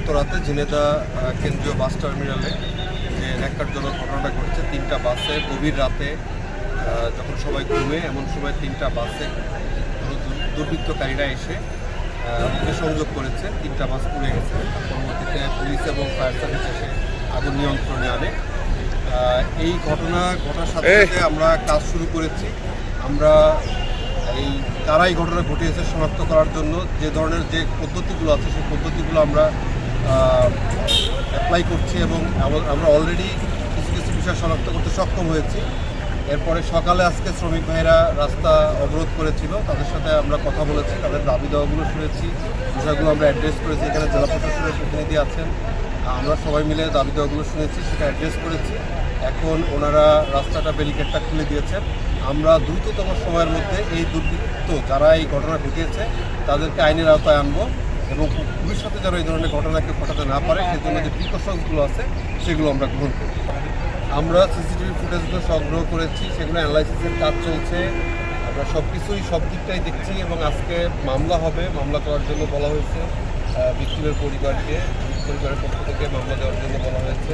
গত রাতে ঝিনেদা কেন্দ্রীয় বাস টার্মিনালে যে ন্যাক্কারজনক ঘটনাটা ঘটেছে, 3টা বাসে গভীর রাতে যখন সবাই ঘুমে এমন সময় 3টা বাসে দুর্বৃত্তকারীরা এসে সংযোগ করেছে। 3টা বাস পুড়ে গেছে। পরবর্তীতে পুলিশ এবং ফায়ার সার্ভিস এসে আগুন নিয়ন্ত্রণে আনে। এই ঘটনা ঘটার সাথে সাথে আমরা কাজ শুরু করেছি। আমরা কারা এই ঘটনা ঘটিয়েছে শনাক্ত করার জন্য যে ধরনের যে পদ্ধতিগুলো আছে সেই পদ্ধতিগুলো আমরা অ্যাপ্লাই করছি এবং আমরা অলরেডি কিছু কিছু বিষয় শনাক্ত করতে সক্ষম হয়েছি। এরপরে সকালে আজকে শ্রমিক ভাইরা রাস্তা অবরোধ করেছিল, তাদের সাথে আমরা কথা বলেছি, তাদের দাবি দেওয়াগুলো শুনেছি, বিষয়গুলো আমরা অ্যাড্রেস করেছি। এখানে জেলা প্রশাসনের প্রতিনিধি আছেন, আমরা সবাই মিলে দাবি দেওয়াগুলো শুনেছি, সেটা অ্যাড্রেস করেছি। এখন ওনারা রাস্তাটা ব্যারিকেডটা খুলে দিয়েছেন। আমরা দ্রুততম সময়ের মধ্যে এই দুর্বৃত্ত যারা এই ঘটনা ঘটিয়েছে তাদেরকে আইনের আওতায় আনবো এবং ভবিষ্যতে যারা এই ধরনের ঘটনাকে ঘটাতে না পারে সেজন্য যে প্রিকশনসগুলো আছে সেগুলো আমরা গ্রহণ করি। আমরা সিসিটিভি ফুটেজগুলো সংগ্রহ করেছি, সেগুলো অ্যানালাইসিসের কাজ চলছে। আমরা সব দিকটাই দেখছি এবং আজকে মামলা হবে। মামলা করার জন্য বলা হয়েছে ভিক্টিমের পরিবারকে, পরিবারের পক্ষ থেকে মামলা দেওয়ার জন্য বলা হয়েছে।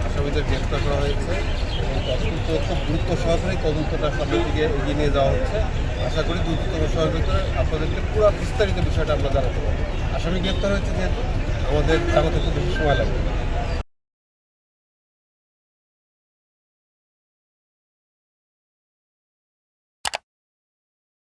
আসামিদের গ্রেপ্তার করা হয়েছে এবং তদন্ত খুব গুরুত্ব সহকারে তদন্তটা সামনের দিকে এগিয়ে নিয়ে যাওয়া হচ্ছে। আশা করি দ্রুততম সময়ের ভিতরে আপনাদেরকে পুরো বিস্তারিত বিষয়টা আমরা জানাতে পারবো। আসামি গ্রেপ্তার হয়েছে যেহেতু আমাদের জানাতে খুব বেশি সময় লাগবে।